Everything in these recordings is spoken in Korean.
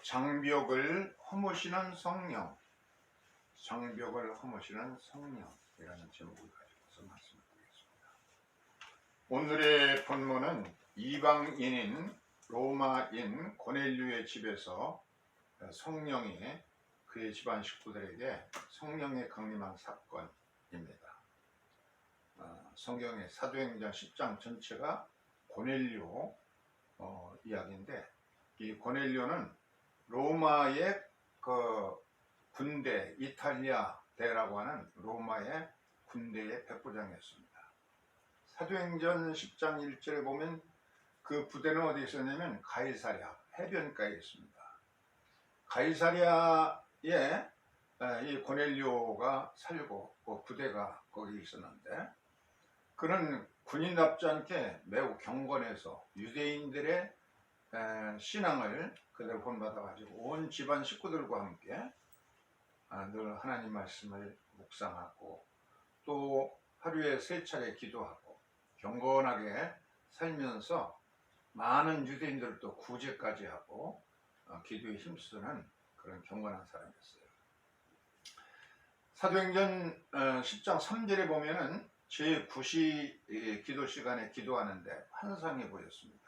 장벽을 허무시는 성령, 장벽을 허무시는 성령이라는 제목을 가지고서 말씀을 드리겠습니다. 오늘의 본문은 이방인인 로마인 고넬료의 집에서 성령이 그의 집안 식구들에게 성령의 강림한 사건입니다. 성경의 사도행전 10장 전체가 고넬료 이야기인데, 이 고넬료는 로마의 그 군대, 이탈리아 대라고 하는 로마의 군대의 백부장이었습니다. 사도행전 10장 1절에 보면 그 부대는 어디 있었냐면 가이사랴 해변가에 있습니다. 가이사랴에 이 고넬료가 살고 그 부대가 거기 있었는데, 그는 군인답지 않게 매우 경건해서 유대인들의 신앙을 그대로 본받아가지고 온 집안 식구들과 함께 늘 하나님 말씀을 묵상하고 또 하루에 3차례 기도하고 경건하게 살면서 많은 유대인들을 또 구제까지 하고 기도에 힘쓰는 그런 경건한 사람이었어요. 사도행전 10장 3절에 보면은 제9시 기도 시간에 기도하는데 환상이 보였습니다.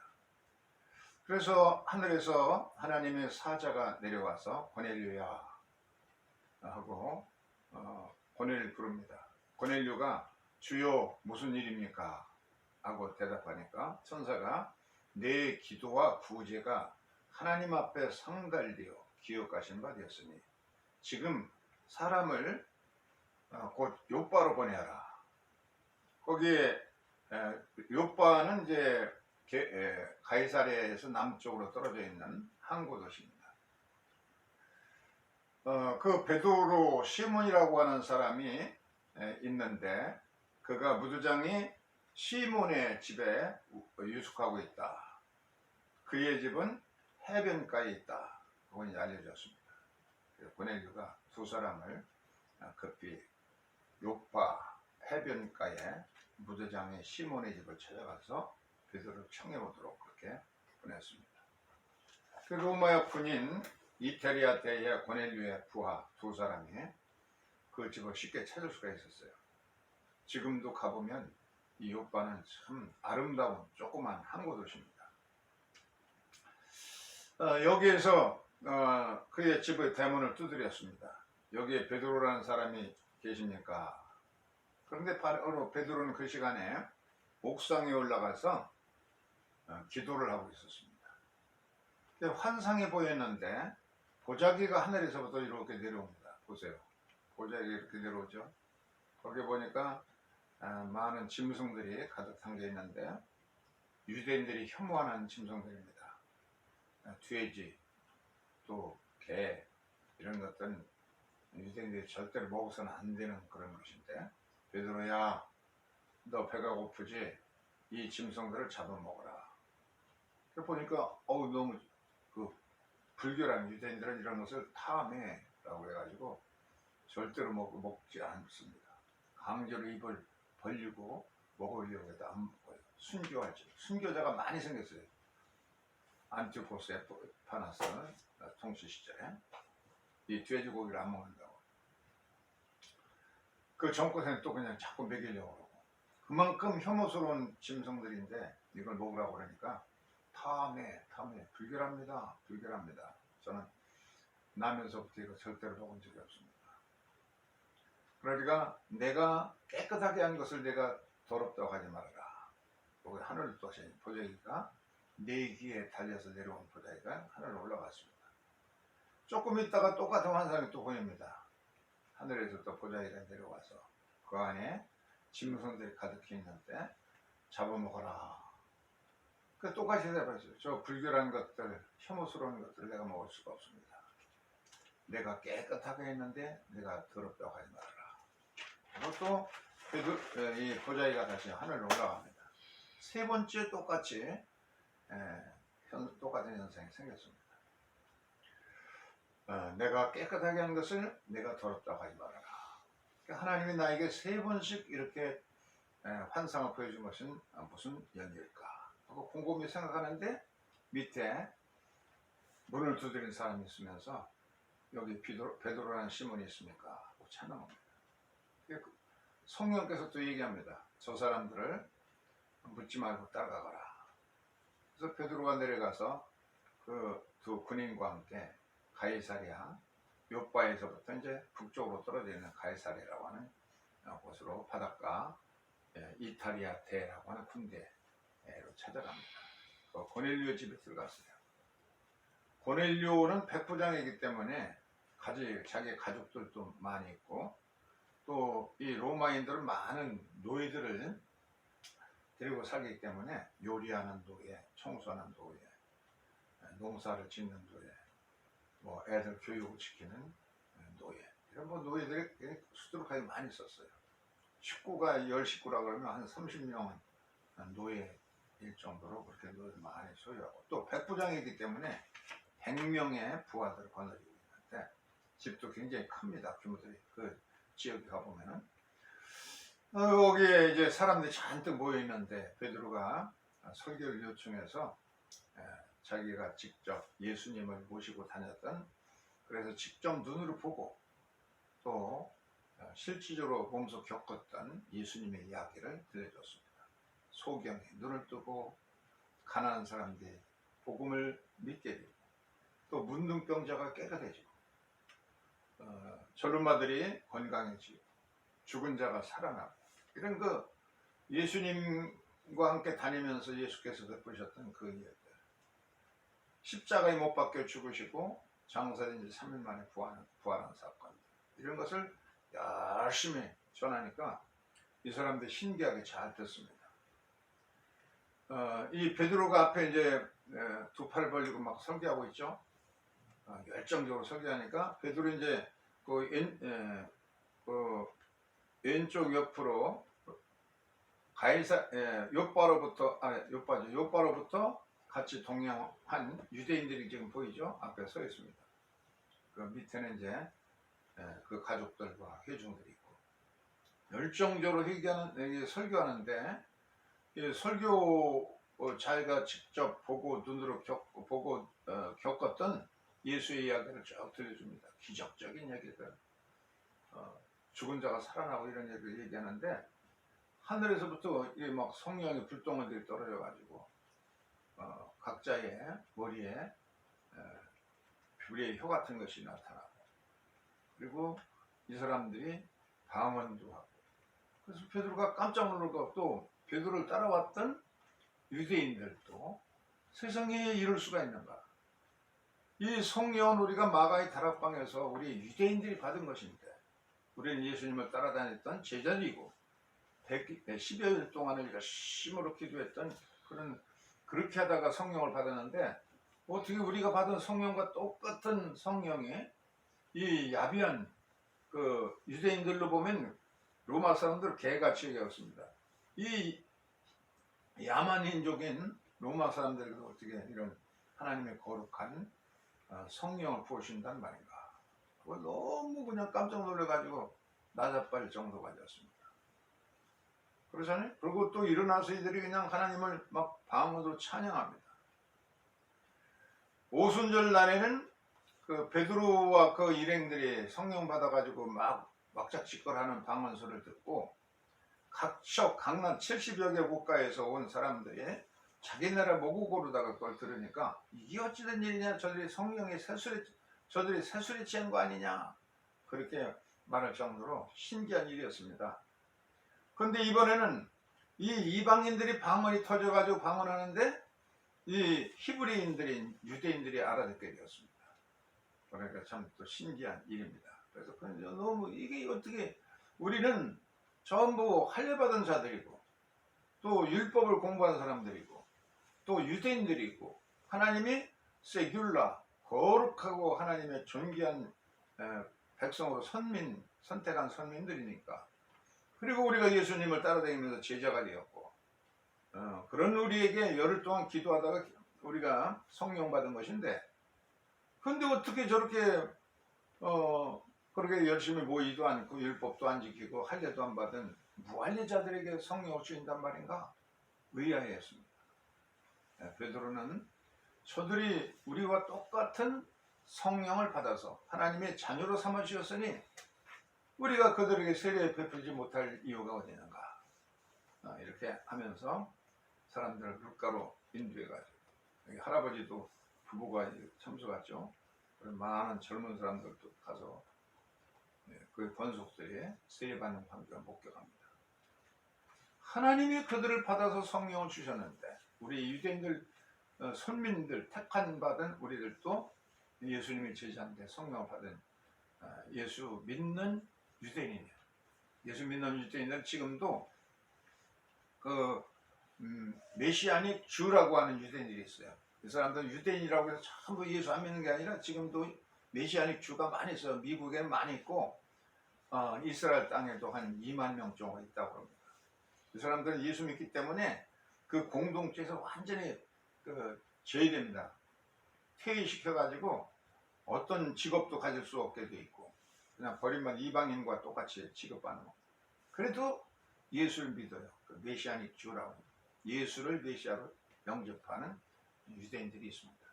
그래서 하늘에서 하나님의 사자가 내려와서 고넬료야 하고 고넬을 부릅니다. 고넬료가 주여 무슨 일입니까? 하고 대답하니까 천사가 내 기도와 구제가 하나님 앞에 상달되어 기억하신 바 되었으니 지금 사람을 곧 요빠로 보내라. 거기에 요빠는 이제 가이사랴에서 남쪽으로 떨어져 있는 항구 도시입니다. 그 베드로 시몬이라고 하는 사람이 있는데, 그가 무두장이 시몬의 집에 유숙하고 있다. 그의 집은 해변가에 있다. 그건 알려졌습니다. 고넬료가 두 사람을 급히 요파 해변가에 무두장의 시몬의 집을 찾아가서 베드로를 청해 오도록 그렇게 보냈습니다. 그 로마의 군인 이탈리아 대의 고넬료의 부하 두 사람이 그 집을 쉽게 찾을 수가 있었어요. 지금도 가보면 이 요빠는 참 아름다운 조그만 항구 도시입니다. 여기에서 그의 집의 대문을 두드렸습니다. 여기에 베드로라는 사람이 계십니까? 그런데 바로 베드로는 그 시간에 옥상에 올라가서 기도를 하고 있었습니다. 환상이 보였는데 보자기가 하늘에서부터 이렇게 내려옵니다. 보세요. 보자기가 이렇게 내려오죠. 거기 보니까 많은 짐승들이 가득 담겨 있는데 유대인들이 혐오하는 짐승들입니다. 돼지, 또 개, 이런 것들은 유대인들이 절대로 먹어서는 안 되는 그런 것인데, 베드로야, 너 배가 고프지? 이 짐승들을 잡아먹어라. 그래 보니까 너무 불교란 유대인들은 이런 것을 탐해라고 해가지고 절대로 먹지 않습니다. 강제로 입을 벌리고 먹으려고 해도 안 먹어요. 순교하지. 순교자가 많이 생겼어요. 안티오코스 에파나스 통치 시절에 이 돼지고기를 안 먹는다고. 그 정권에는 또 그냥 자꾸 먹이려고 하고, 그만큼 혐오스러운 짐승들인데 이걸 먹으라고 그러니까 탐해, 불결합니다. 저는 나면서부터 이거 절대로 먹은 적이 없습니다. 그러니까 내가 깨끗하게 한 것을 내가 더럽다고 하지 말아라. 여기 하늘 도시 보자기가 네 귀에 달려서 내려온 보자기가 하늘로 올라갔습니다. 조금 있다가 똑같은 환상이 또 보입니다. 하늘에서 또 보자기가 내려와서 그 안에 짐승들이 가득히 있는데 잡아먹어라. 그 똑같이 대답했어요. 저 불결한 것들, 혐오스러운 것들 내가 먹을 수가 없습니다. 내가 깨끗하게 했는데 내가 더럽다고 하지 말아라. 그것도 이 보자기가 다시 하늘로 올라갑니다. 세 번째 똑같이 똑같은 현상이 생겼습니다. 내가 깨끗하게 한 것을 내가 더럽다고 하지 말아라. 그러니까 하나님이 나에게 세 번씩 이렇게 환상을 보여준 것은 무슨 연일까 하고 곰곰이 생각하는데, 밑에 문을 두드린 사람이 있으면서 여기 베드로라는 시몬이 있습니까? 하고 찬양합니다. 성령께서 또 얘기합니다. 저 사람들을 묻지 말고 따라가거라. 그래서 베드로가 내려가서 그 두 군인과 함께 가이사랴 요바에서부터 이제 북쪽으로 떨어져 있는 가이사랴라고 하는 곳으로 바닷가 이탈리아 대라고 하는 군대로 찾아갑니다. 고넬료 집에 들어갔어요. 고넬료는 백부장이기 때문에 자기 가족들도 많이 있고 또 이 로마인들은 많은 노예들을 데리고 살기 때문에 요리하는 노예, 청소하는 노예, 농사를 짓는 노예, 뭐 애들 교육을 시키는 노예, 이런 뭐 노예들이 수두룩하게 많이 있었어요. 식구가 10식구라 그러면 한 30명은 노예일 정도로 그렇게 노예를 많이 소유하고 또 백부장이기 때문에 100명의 부하들을 거느리고 있는데 집도 굉장히 큽니다. 규모들이 그 지역에 가보면은 여기에 이제 사람들이 잔뜩 모여 있는데 베드로가 설교를 요청해서 자기가 직접 예수님을 모시고 다녔던 그래서 직접 눈으로 보고 또 실질적으로 몸소 겪었던 예수님의 이야기를 들려줬습니다. 소경이 눈을 뜨고 가난한 사람들이 복음을 믿게 되고 또 문둥병자가 깨끗해지고 젊은마들이 건강해지고 죽은 자가 살아나고 이런 그 예수님과 함께 다니면서 예수께서 베푸셨던 그 일들 십자가에 못 박혀 죽으시고 장사된 지 3일 만에 부활한 사건 이런 것을 열심히 전하니까 이 사람들이 신기하게 잘 듣습니다. 이 베드로가 앞에 이제 두 팔을 벌리고 막 설교하고 있죠. 열정적으로 설교하니까 베드로 이제 그 왼쪽 옆으로 요바로부터 같이 동행한 유대인들이 지금 보이죠? 앞에 서 있습니다. 그 밑에는 이제 그 가족들과 회중들이 있고 열정적으로 설교하는데 설교 자기가 직접 보고 눈으로 겪었던 예수의 이야기를 쭉 들려줍니다. 기적적인 얘기들, 죽은 자가 살아나고 이런 얘기를 얘기하는데 하늘에서부터 막 성령의 불덩어리들이 떨어져가지고 각자의 머리에 불의 혀 같은 것이 나타나고 그리고 이 사람들이 방언도 하고 그래서 베드로가 깜짝 놀라고 또 베드로를 따라왔던 유대인들도 세상에 이럴 수가 있는가. 이 성령은 우리가 마가의 다락방에서 우리 유대인들이 받은 것인데 우리는 예수님을 따라다녔던 제자들이고 10여일 동안을 열심으로 기도했던 그렇게 하다가 성령을 받았는데 어떻게 우리가 받은 성령과 똑같은 성령이 이 야비한 그 유대인들로 보면 로마 사람들 개같이 여겼습니다. 이 야만인족인 로마 사람들도 어떻게 이런 하나님의 거룩한 성령을 부으신단 말인가. 그걸 너무 그냥 깜짝 놀라가지고 나자빠질 정도가 되었습니다. 그러잖아요. 그리고 또 일어나서 이들이 그냥 하나님을 막 방언으로 찬양합니다. 오순절 날에는 그 베드로와 그 일행들이 성령 받아가지고 막작짓걸하는 방언소리를 듣고 각난 70여 개 국가에서 온 사람들이 자기 나라 모국어로다가 그걸 들으니까 이게 어찌된 일이냐, 저들이 새술에 취한 거 아니냐, 그렇게 말할 정도로 신기한 일이었습니다. 그런데 이번에는 이 이방인들이 방언이 터져가지고 방언하는데 이 히브리인들인 유대인들이 알아듣게 되었습니다. 그러니까 참 또 신기한 일입니다. 그래서 너무 이게 어떻게 우리는 전부 할례받은 자들이고 또 율법을 공부한 사람들이고 또 유대인들이고 하나님이 세귤라 거룩하고 하나님의 존귀한 백성으로 선택한 선민들이니까 그리고 우리가 예수님을 따라다니면서 제자가 되었고 그런 우리에게 열흘 동안 기도하다가 우리가 성령 받은 것인데 근데 어떻게 저렇게 그렇게 열심히 모이도 않고 율법도 안 지키고 할례도 안 받은 무할례자들에게 성령을 주인단 말인가? 의아해했습니다. 베드로는 저들이 우리와 똑같은 성령을 받아서 하나님의 자녀로 삼아주셨으니 우리가 그들에게 세례 베풀지 못할 이유가 어디 있는가. 이렇게 하면서 사람들을 물가로 인도해가지고, 여기 할아버지도 부부가 참석했죠. 많은 젊은 사람들도 가서 그 권속들이 세례받는 광경을 목격합니다. 하나님이 그들을 받아서 성령을 주셨는데 우리 유대인들, 선민들, 택한 받은 우리들도 예수님의 제자인데 성령을 받은 예수 믿는 유대인이에요. 예수 믿는 유대인은 지금도 그 메시아닉 주라고 하는 유대인들이 있어요. 이 사람들은 유대인이라고 해서 전부 예수 안 믿는 게 아니라 지금도 메시아닉 주가 많이 있어요. 미국에는 많이 있고 이스라엘 땅에도 한 2만 명 정도 있다고 합니다. 이 사람들은 예수 믿기 때문에 그 공동체에서 완전히 제외됩니다. 퇴위시켜가지고 어떤 직업도 가질 수 없게 돼 있고 그냥 버림받은 이방인과 똑같이 취급받는 거. 그래도 예수를 믿어요. 그 메시아닉 주라고 예수를 메시아로 영접하는 유대인들이 있습니다.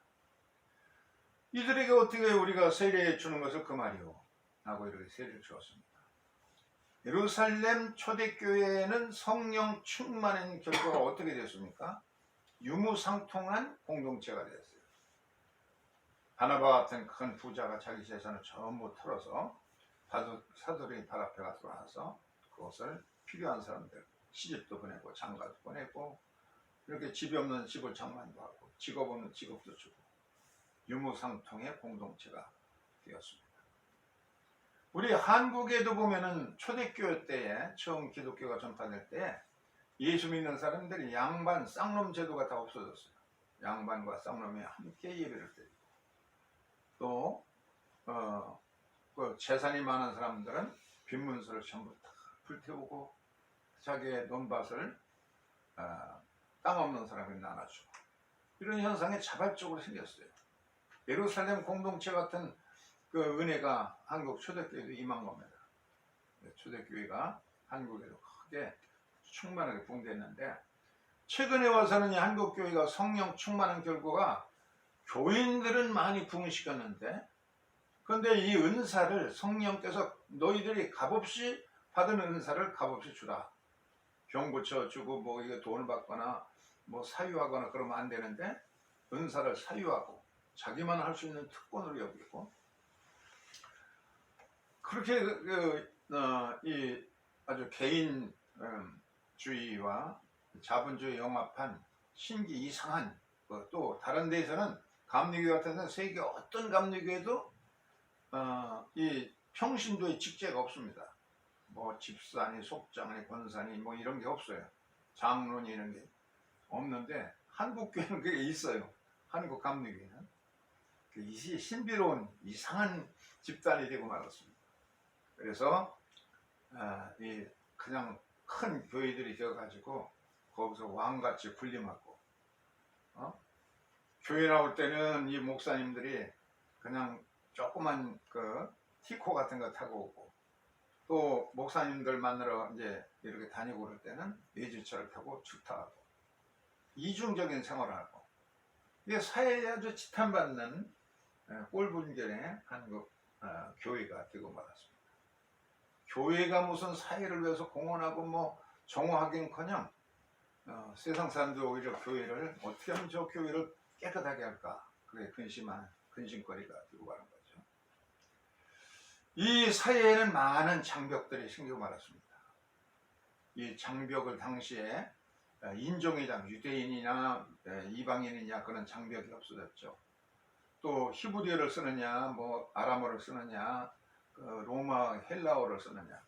이들에게 어떻게 우리가 세례 주는 것을 그 말이요 하고 이렇게 세례를 주었습니다. 예루살렘 초대교회에는 성령 충만한 결과가 어떻게 됐습니까? 유무상통한 공동체가 되었어요. 바나바 같은 큰 부자가 자기 재산을 전부 털어서 사도들이 발 앞에 가서 나와서 그것을 필요한 사람들 시집도 보내고 장가도 보내고 이렇게 집이 없는 집을 장만도 하고 직업 없는 직업도 주고 유무상통의 공동체가 되었습니다. 우리 한국에도 보면은 초대교회 때에 처음 기독교가 전파될 때 예수 믿는 사람들이 양반 쌍놈 제도가 다 없어졌어요. 양반과 쌍놈이 함께 예배를 드리고 또 그 재산이 많은 사람들은 빈문서를 전부 다 불태우고 자기의 논밭을 땅 없는 사람에게 나눠주고 이런 현상이 자발적으로 생겼어요. 예루살렘 공동체 같은 그 은혜가 한국 초대교회도 임한 겁니다. 초대교회가 한국에도 크게 충만하게 붕대했는데 최근에 와서는 이 한국교회가 성령 충만한 결과가 교인들은 많이 부흥시켰는데 그런데 이 은사를 성령께서 너희들이 값없이 받은 은사를 값없이 주라. 병 고쳐주고 뭐 이게 돈을 받거나 뭐 사유하거나 그러면 안 되는데 은사를 사유하고 자기만 할 수 있는 특권으로 여기고 그렇게 이 아주 개인주의와 자본주의 영합한 신기 이상한 또 다른 데에서는 감리교 같은 데는 세계 어떤 감리교에도 이 평신도의 직제가 없습니다. 뭐 집사니 속장니 권사니 뭐 이런 게 없어요. 장로니 이런 게 없는데 한국 교회는 그게 있어요. 한국 감리교회는 이 신비로운 이상한 집단이 되고 말았습니다. 그래서 이 그냥 큰 교회들이 되어가지고 거기서 왕같이 군림하고 교회 나올 때는 이 목사님들이 그냥 조그만 그 티코 같은 거 타고 오고 또 목사님들 만나러 이제 이렇게 다니고 그럴 때는 외제차를 타고 출타하고 이중적인 생활을 하고 이게 사회에 아주 지탄받는 꼴불견의 한국 교회가 되고 말았습니다. 교회가 무슨 사회를 위해서 공헌하고 뭐 정화하긴커녕 세상 사람들 오히려 교회를 어떻게 하면 저 교회를 깨끗하게 할까 그게 근심거리가 되고 가는 거죠. 이 사회에는 많은 장벽들이 생기고 말았습니다. 이 장벽을 당시에 인종이냐 유대인이냐 이방인이냐 그런 장벽이 없어졌죠. 또 히브리어를 쓰느냐 뭐 아람어를 쓰느냐 로마 헬라어를 쓰느냐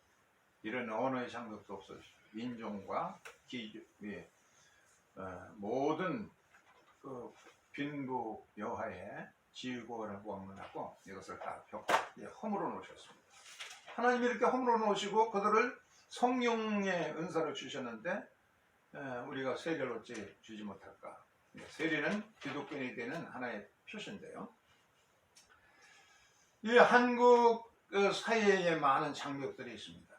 이런 언어의 장벽도 없어졌죠. 인종과 모든 그 빈부 여하의 지구를 원문하고 이것을 다 허물어 놓으셨습니다. 하나님이 이렇게 허물어 놓으시고 그들을 성령의 은사를 주셨는데 우리가 세례를 어찌 주지 못할까? 세례는 기독교인이 되는 하나의 표시인데요. 이 한국 사회에 많은 장벽들이 있습니다.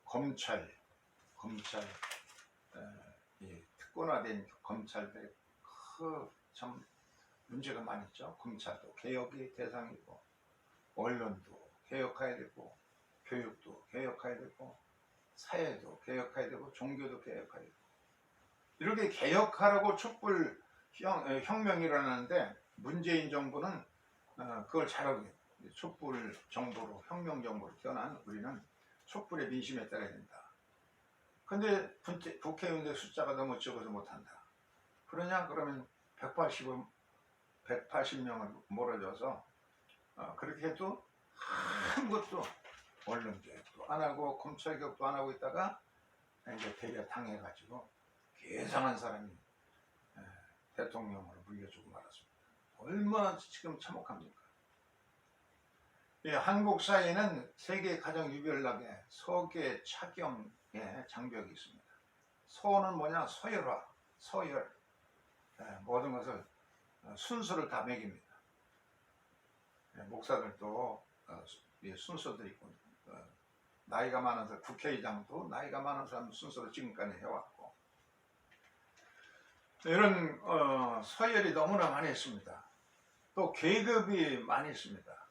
검찰, 이 특권화된 검찰들이 참 문제가 많이 있죠. 검찰도 개혁이 대상이고, 언론도 개혁해야 되고, 교육도 개혁해야 되고, 사회도 개혁해야 되고, 종교도 개혁해야 되고, 이렇게 개혁하라고 촛불 혁명이 일어나는데 문재인 정부는 그걸 잘하고 있어요. 촛불 정부로, 혁명 정부로 태어난 우리는 촛불의 민심에 따라야 된다. 근데 국회의원들 숫자가 너무 적어서 못한다. 그러냐? 그러면 180명을 몰아줘서 그렇게 해도 아무것도 언론 개혁도 안 하고 검찰 개혁도 안 하고 있다가 이제 대개 당해가지고 괴상한 사람이 대통령으로 물려주고 말았습니다. 얼마나 지금 참혹합니까? 예, 한국 사회는 세계 가장 유별나게 서계 차경의 장벽이 있습니다. 서는 뭐냐? 서열화, 서열. 모든 것을 순서를 다 매깁니다. 목사들도 순서들이 있고, 나이가 많아서 국회의장도 나이가 많은 사람 순서로 지금까지 해왔고, 이런 서열이 너무나 많이 있습니다. 또 계급이 많이 있습니다.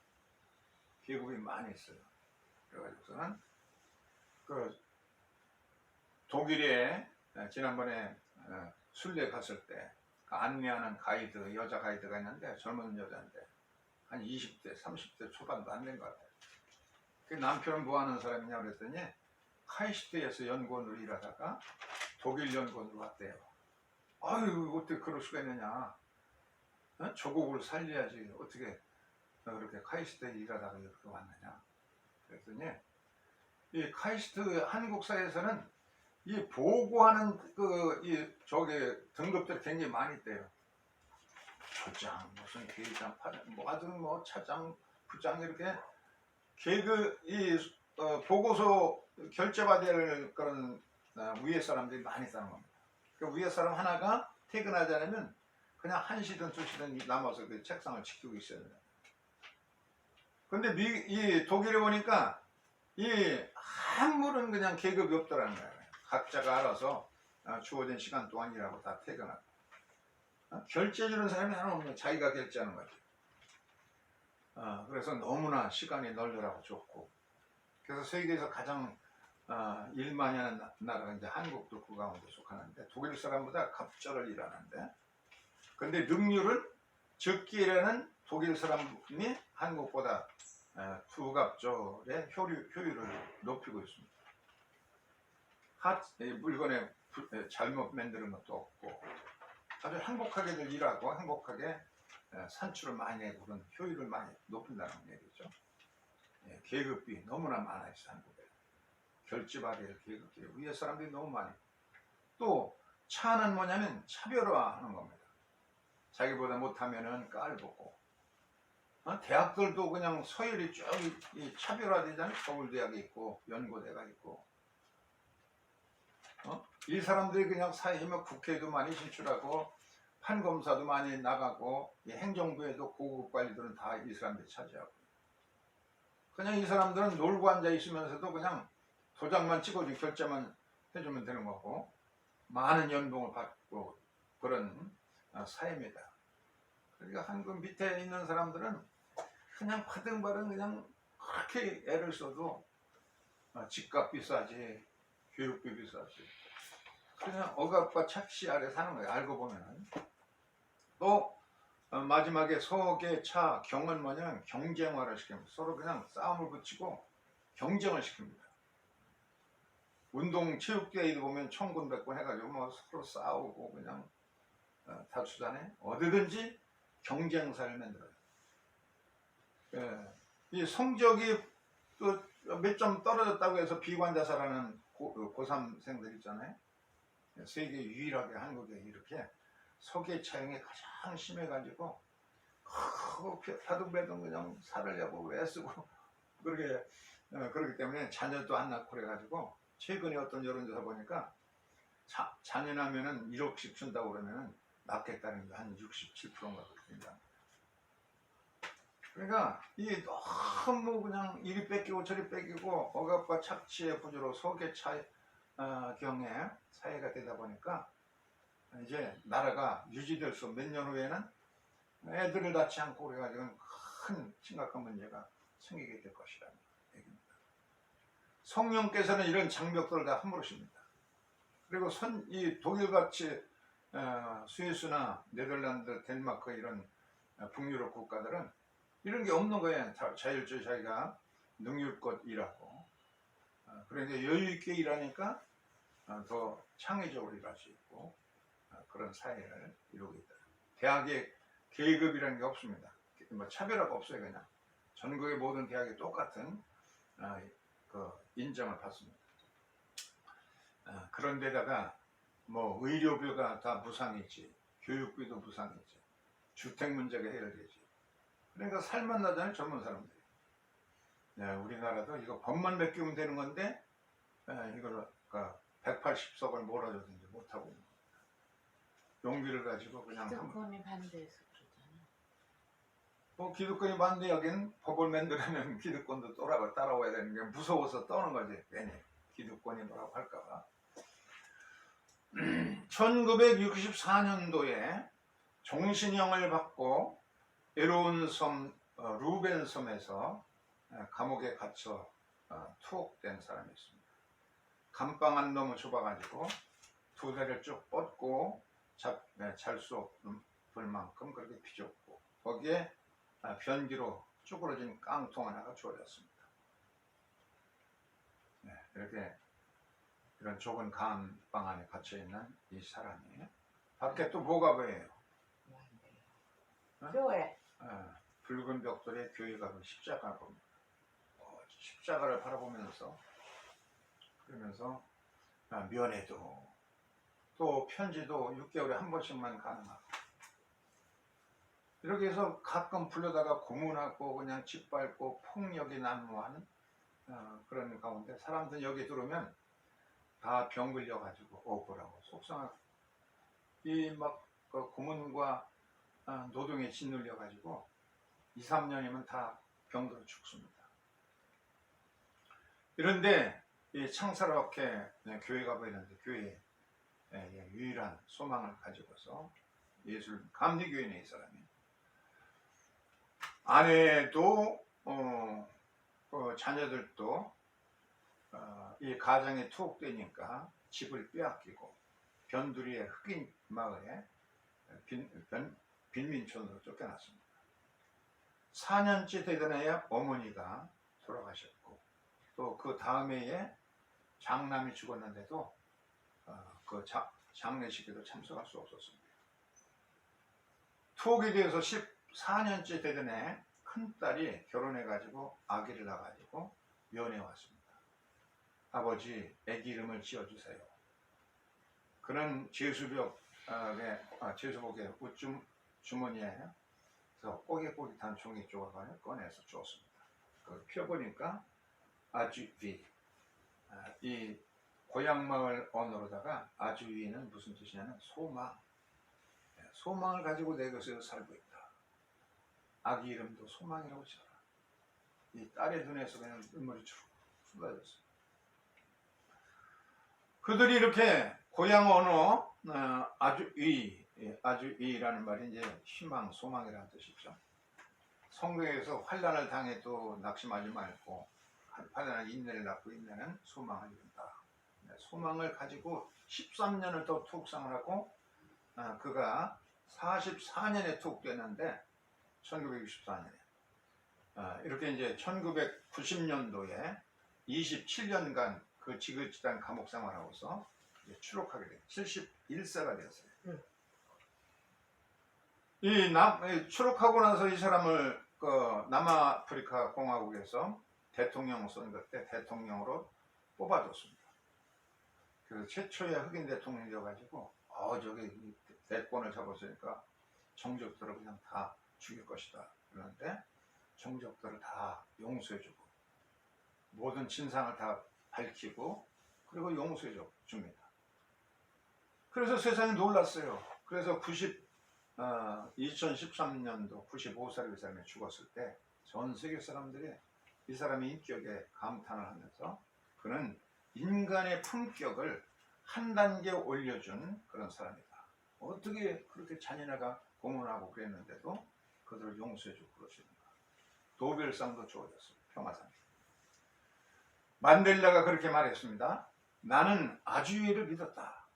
계급이 많이 있어요. 그래가지고서는 그 독일에 지난번에 순례 갔을 때 안내하는 가이드, 여자 가이드가 있는데 젊은 여자인데 한 20대, 30대 초반도 안 된 것 같아요. 그 남편은 뭐 하는 사람이냐 그랬더니 카이스트에서 연구원으로 일하다가 독일 연구원으로 왔대요. 아유, 어떻게 그럴 수가 있느냐. 조국을 살려야지. 어떻게 그렇게 카이스트에 일하다가 이렇게 왔느냐. 그랬더니 이 카이스트 한국사에서는 이 보고하는 등급들이 굉장히 많이 있대요. 부장, 무슨 계장, 뭐 하든 뭐 차장, 부장 이렇게 보고서 결제받아야 할 그런 위에 사람들이 많이 있다는 겁니다. 그 위에 사람 하나가 퇴근하지 않으면 그냥 1시든 2시든 남아서 그 책상을 지키고 있어야 돼요. 근데 이 독일에 보니까 이 아무런 그냥 계급이 없더라는 거예요. 각자가 알아서 주어진 시간 동안 일하고 다 퇴근하고. 결제 주는 사람이 하나 없는, 자기가 결제하는 거죠. 그래서 너무나 시간이 널널하고 좋고, 그래서 세계에서 가장 일 많이 하는 나라가 이제 한국도 그 가운데 속하는데, 독일 사람보다 갑절을 일하는데, 근데 능률은 적게 일하는 독일 사람이 한국보다 두 갑절의 효율을 높이고 있습니다. 물건에 잘못 만드는 것도 없고, 아주 행복하게들 일하고 행복하게 산출을 많이 내고 그런 효율을 많이 높인다는 얘기죠. 계급이 너무나 많아 있어, 한국에. 결제받아야 할 계급들이 위에 사람들이 너무 많이. 또 차는 뭐냐면 차별화하는 겁니다. 자기보다 못하면은 깔보고. 대학들도 그냥 서열이 쭉 차별화되잖아요. 서울대학이 있고 연고대가 있고. 이 사람들이 그냥 사회면 국회에도 많이 진출하고 판검사도 많이 나가고 행정부에도 고급 관리들은 다 이 사람들이 차지하고, 그냥 이 사람들은 놀고 앉아 있으면서도 그냥 도장만 찍어주고 결제만 해주면 되는 거고, 많은 연봉을 받고 그런 사회입니다. 그러니까 한국 밑에 있는 사람들은 그냥 바등바등 그냥 그렇게 애를 써도 집값 비싸지, 교육비 비싸지, 그냥 억압과 착시 아래 사는 거예요. 알고 보면은. 또 마지막에 서계 차 경은 뭐냐면 경쟁화를 시킵니다. 서로 그냥 싸움을 붙이고 경쟁을 시킵니다. 운동 체육대회도 보면 천군백군 해가지고 뭐 서로 싸우고 그냥 다투잖아요. 어디든지 경쟁사를 만들어요. 이 성적이 몇 점 떨어졌다고 해서 비관자살하는 고3생들 있잖아요. 세계 유일하게 한국에 이렇게 서계 차용이 가장 심해가지고 바둥바둥 그냥 살을 내고 애쓰고 그렇기 때문에 자녀도 안 낳고 그래가지고, 최근에 어떤 여론조사 보니까 자녀 나면은 1억씩 준다고 그러면은 낳겠다는 게 한 67%인가 그렇게 된다. 그러니까 이 너무 그냥 이리 뺏기고 저리 뺏기고 억압과 착취의 부주로 서계 경의 사회가 되다 보니까 이제 나라가 유지될 수, 몇 년 후에는 애들을 낳지 않고 그래가지고 큰 심각한 문제가 생기게 될 것이라는 얘기입니다. 성령께서는 이런 장벽들을 다 함부로십니다. 그리고 이 독일같이 스위스나 네덜란드, 덴마크 이런 북유럽 국가들은 이런 게 없는 거예요. 자율주의 자기가 능률껏 일하고 그러니까 여유 있게 일하니까 더 창의적으로 일할 수 있고 그런 사회를 이루고 있다. 대학에 계급이라는 게 없습니다. 뭐 차별화가 없어요. 그냥 전국의 모든 대학이 똑같은 그 인정을 받습니다. 그런데다가 뭐 의료비가 다 무상이지, 교육비도 무상이지, 주택 문제가 해결되지. 그러니까 살만 나잖아요, 젊은 사람들이. 우리나라도 이거 법만 바뀌면 되는 건데 이걸 180석을 몰아주든지 못하고 있는 겁니다. 용기를 가지고 그냥 기득권이 반대해서 그러잖아. 뭐 기득권이 반대하긴 법을 만들려면 기득권도 따라와야 되는 게 무서워서 떠는 거지. 괜히 기득권이 뭐라고 할까봐. 1964년도에 종신형을 받고 외로운 섬 루벤 섬에서 감옥에 갇혀 투옥된 사람이 있습니다. 감방안 너무 좁아가지고 두 다리를 쭉 뻗고 잘 수 없을 만큼 그렇게 비좁고 거기에 변기로 쭈그러진 깡통 하나가 주어졌습니다. 이렇게 이런 좁은 감방 안에 갇혀있는 이 사람이 밖에 또 뭐가 보여요? 교회. 붉은 벽돌에 교회가 십자가를 봅니다. 십자가를 바라보면서 그러면서 면회도 또 편지도 6개월에 한 번씩만 가능하고 이렇게 해서 가끔 불러다가 고문하고 그냥 짓밟고 폭력이 난무하는 그런 가운데 사람들 여기 들어오면 다 병 걸려가지고 억울하고 속상하고 이 막 그 고문과 노동에 짓눌려가지고 2, 3년이면 다 병들어 죽습니다. 이런데 이 창사롭게 교회가 보이는데 교회에 유일한 소망을 가지고서 예술 감리교인의 이 사람이 아내도 자녀들도 이 가정에 투옥되니까 집을 빼앗기고 변두리의 흑인 마을에 빈민촌으로 쫓겨났습니다. 4년째 되던 해에 어머니가 돌아가셨고 또 그 다음 해에 장남이 죽었는데도 그 장례식에도 참석할 수 없었습니다. 투옥에 대해서 14년째 되던 해 큰딸이 결혼해가지고 아기를 낳아가지고 면회 왔습니다. 아버지, 아기 이름을 지어주세요. 그는 제수복의 웃줌 주머니에 꼬깃꼬깃한 종이 조각을 꺼내서 주었습니다. 그걸 펴보니까 아주위, 이 고향마을 언어로다가 아주위는 무슨 뜻이냐면 소망. 소망을 가지고 내 것에서 살고 있다. 아기 이름도 소망이라고 지어라. 이 딸의 눈에서 그냥 눈물이 쭉 쏟아졌어요. 그들이 이렇게 고향 언어 아주이라는 말이 이제 희망, 소망이라는 뜻이죠. 성경에서 환난을 당해도 낙심하지 말고 환난을 인내를 낳고 인내는 소망을 이룬다. 소망을 가지고 13년을 더 투옥상을 하고 그가 44년에 투옥됐는데 1964년에 이렇게 이제 1990년도에 27년간 그 지긋지긋한 감옥 생활하고서 추록하게 돼요. 71세가 되었어요. 추록하고 나서 이 사람을 남아프리카 공화국에서 대통령 선거 때 대통령으로 뽑아줬습니다. 그래서 최초의 흑인 대통령이어가지고 저기 대권을 잡았으니까 정적들을 그냥 다 죽일 것이다. 그런데 정적들을 다 용서해주고 모든 진상을 다 밝히고 그리고 용서해 줍니다. 그래서 세상이 놀랐어요. 그래서 2013년도 95살의 이 사람이 죽었을 때 전 세계 사람들이 이 사람의 인격에 감탄을 하면서 그는 인간의 품격을 한 단계 올려준 그런 사람이다. 어떻게 그렇게 잔인하가 고문하고 그랬는데도 그들을 용서해주고 그러십니다. 노벨상도 주어졌습니다. 평화상. 만델라가 그렇게 말했습니다. 나는 아주이를 믿었다.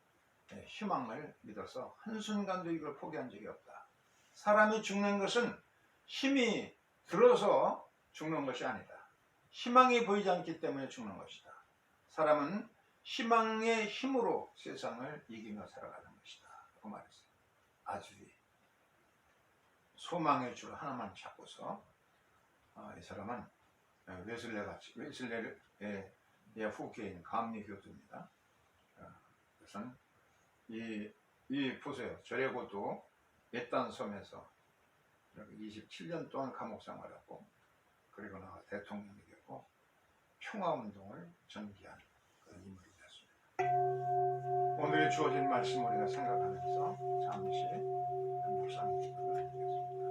희망을 믿어서 한순간도 이걸 포기한 적이 없다. 사람이 죽는 것은 힘이 들어서 죽는 것이 아니다. 희망이 보이지 않기 때문에 죽는 것이다. 사람은 희망의 힘으로 세상을 이기며 살아가는 것이다. 그 말했어요. 아주이. 소망의 줄 하나만 잡고서 이 사람은 웨슬레의 후계인 감리교도입니다. 그래서 이 보세요. 저래고도 옛단 섬에서 27년 동안 감옥 생활하고 그리고 나가 대통령이 되고 평화운동을 전개한 그런 인물이 됐습니다. 오늘의 주어진 말씀 우리가 생각하면서 잠시 묵상을 드리겠습니다.